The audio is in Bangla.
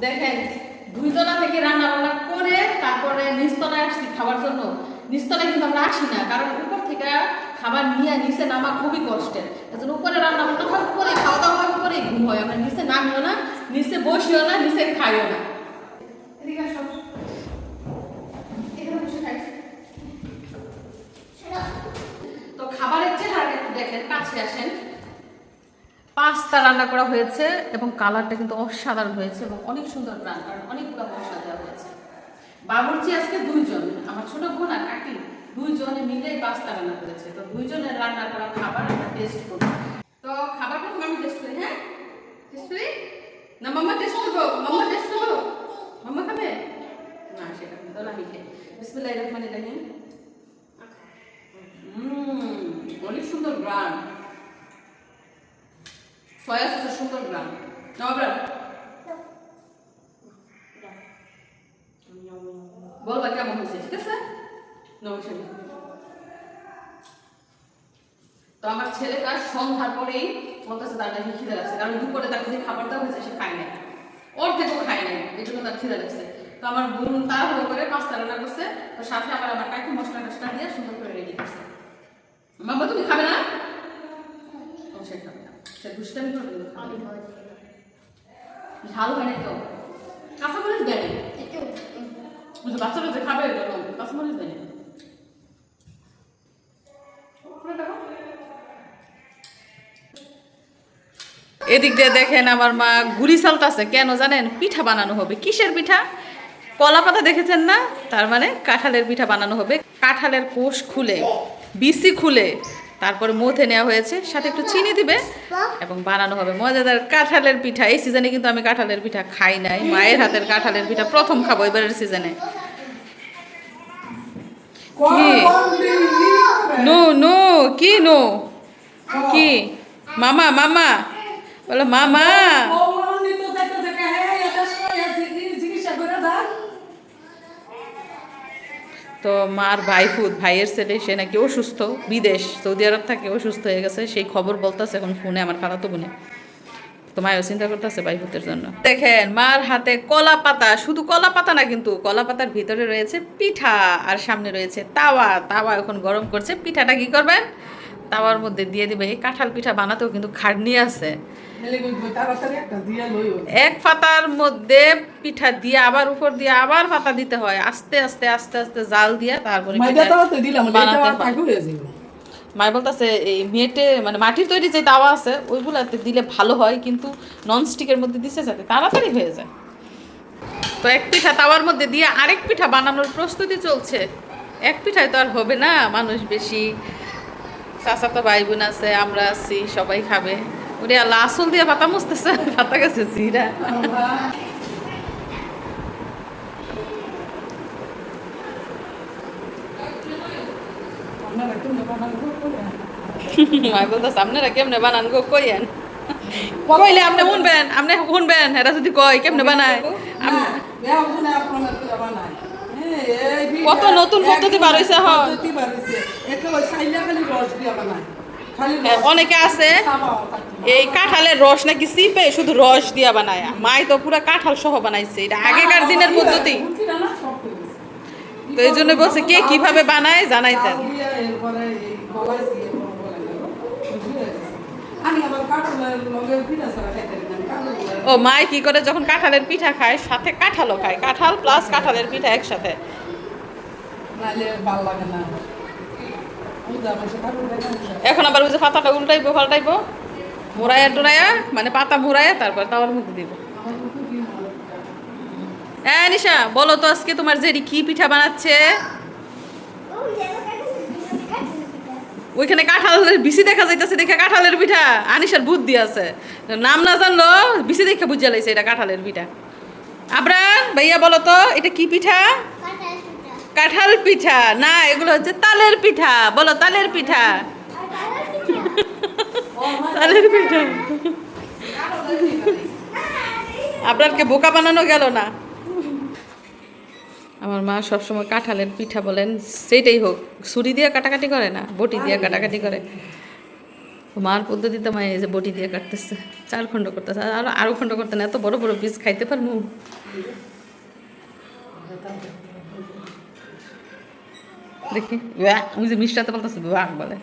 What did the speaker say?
দেখেন 2 তলা থেকে রান্না বান্না করে তারপরে নিচতলায় আসছি খাবার জন্য। নিচতলায় কিন্তু আমরা আসি না, কারণ উপর থেকে খাবার নিয়ে নিচে নামা খুবই কষ্টের। এজন্য উপরে রান্না বান্না হয়, উপরে খাওয়া দাওয়া হয়, উপরে ঘুম হয়। আমরা নিচে নামিও না, নিচে বসিও না, নিচে খাইও না। এদিকে আসো, এখানে বসে খাই। তো খাবারের চেহারা একটু দেখেন, কাছে আসেন। পাস্তা রান্না করা হয়েছে এবং কালারটা কিন্তু অসাধারণ হয়েছে এবং অনেক সুন্দর রান্না, কারণ অনেকগুলো মশলা দেওয়া হয়েছে। বাবুর্চি আজকে 2 জন, আমার ছোট বোন আর কাকি 2 জনে মিলেই পাস্তা রান্না করেছে। তো 2 জনের রান্না করা খাবার আমরা টেস্ট করব। তো খাবারটা আমি টেস্ট করি। হ্যাঁ, টেস্ট করি না? মাম্মা টেস্ট করবো? মাম্মা টেস্ট করবো? মাম্মা খাবে না? সেটা কিন্তু আমি খাই। বিসমিল্লাহির রহমানির রহিম। অনেক সুন্দর গ্রান, সয়া সসের সুন্দর গ্রান। বলবা কেমন হয়েছে, ঠিক আছে? তো আমার ছেলেটা সন্ধ্যার পরেই বলতেছে তার নাকি খিদে লাগছে, কারণ দুপুরে তাকে যে খাবার দেওয়া হয়েছে সে খায় নাই, অর্ধেকও খায় নাই, এই জন্য তার খিদে লাগছে। তো আমার বোন তাড়াহুড়ো করে পাস্তা রান্না করছে, তো সাথে আমার কাকি মশলা টসলা দিয়ে সুন্দর করে রেডি করছে। মাম্মা তুমি খাবে না? সে খাবে না, সে দুষ্টামি করবে। ঝাল হয় নাই তো, কাঁচামরিচ দেয় বাচ্চারা যে খাবে কাঁচামরিচ দেয়। এদিক দিয়ে দেখেন আমার মা গুড়ি চালতাছে, কেন জানেন? পিঠা বানানো হবে। কিসের পিঠা? কলা পাতা দেখেছেন না? তার মানে কাঁঠালের পিঠা বানানো হবে। কাঁঠালের কোষ খুলে, বিচি খুলে তারপরে মধ্যে নেওয়া হয়েছে, সাথে একটু চিনি দিবে এবং বানানো হবে মজাদার কাঁঠালের পিঠা। এই সিজনে কিন্তু আমি কাঁঠালের পিঠা খাই নাই, মায়ের হাতের কাঁঠালের পিঠা প্রথম খাবো এবারের সিজনে। কি নো নো, কি নো, কি মামা? মামা বলো মামা। তো মার ভাইয়ের ছেলে, সে নাকি অসুস্থ, বিদেশ সৌদি আরব থাকে, অসুস্থ হয়ে গেছে, সেই খবর বলতেছে এখন ফোনে আমার খালাতো বোনে। তো মায়ও চিন্তা করতেছে ভাইফুতের জন্য। দেখেন মার হাতে কলা পাতা, শুধু কলা পাতা না কিন্তু কলা পাতার ভিতরে রয়েছে পিঠা, আর সামনে রয়েছে তাওয়া। তাওয়া এখন গরম করছে। পিঠাটা কি করবেন? তাওয়ার মধ্যে দিয়ে দিবে। এই কাঁঠাল পিঠা বানাতেও কিন্তু খাটনি আছে। এক পাতার মধ্যে পিঠা দিয়ে আবার উপর দিয়ে আবার পাতা দিতে হয়, আস্তে আস্তে আস্তে আস্তে জাল দিয়ে তারপরে মাই বলতেছে এই মেটে মানে মাটির তৈরি যে তাওয়া আছে ওইগুলাতে দিলে ভালো হয়, কিন্তু ননস্টিকের মধ্যে দিছে যাতে তাড়াতাড়ি হয়ে যায়। তো এক পিঠা তাওয়ার মধ্যে দিয়ে আরেক পিঠা বানানোর প্রস্তুতি চলছে। এক পিঠায় তো আর হবে না, মানুষ বেশি, চাচাতো ভাই বোন আছে, আমরা আছি, সবাই খাবে। ওরে আল্লাহ, আসল দিয়ে পাতা মুছতেছে, পাতা গেছে জিরা। মাই বলতেছে আপনারা কেমনে বানান গো কইয়েন, কইলে আপনি শুনবেন এরা যদি কয় কেমনে বানায়। কত নতুন পদ্ধতি বার হইছে। অনেকে আছে এই কাঁঠালের রস নাকি চিপে শুধু রস দিয়া বানায়, মাই তো পুরা কাঁঠাল সহ বানাইছে। এটা আগেকার দিনের পদ্ধতি, তো এই জন্য বলছে কে কিভাবে বানায় জানাইতেন। ও মাই কি করে যখন কাঁঠালের পিঠা খায় সাথে কাঁঠালও খায়, কাঁঠাল প্লাস কাঁঠালের পিঠা একসাথে। এখন আবার ওই যে পাতাটা উল্টাইবো পাল্টাইবো, মোড়াইয়া টোড়াইয়া, মানে পাতা মোড়াইয়া তারপর তাওয়ার মধ্যে দিব। হ্যাঁ নিশা বলো তো আজকে তোমার জেরি কি পিঠা বানাচ্ছে? ওইখানে কাঁঠালের বিচি দেখা যাইতেছে, দেখে কাঁঠালের পিঠা। আনিশার বুদ্ধি আছে, নাম না জানলো বিচি দেখে বুঝে লাইছে এটা কাঁঠালের পিঠা। আবরান ভাইয়া বলো তো এটা কি পিঠা? কাঁঠাল পিঠা না, এগুলো হচ্ছে তালের পিঠা। বলো তালের পিঠা। তালের পিঠা। আপনারকে বোকা বানানো গেল না। আমার মা সবসময় কাঁঠালের পিঠা বলেন সেইটাই হোক, ছুরি দিয়ে কাটাকাটি করে না, বটি দিয়ে কাটাকাটি করে। মার পদ্ধতিতে মা এই যে বটি দিয়ে কাটতেছে, 4 খণ্ড করতেছে, আর আরো খণ্ড করতে না, এত বড় বড় পিস খাইতে পারবো? দেখি ওই যে মিষ্টাতে বলতেছে বলে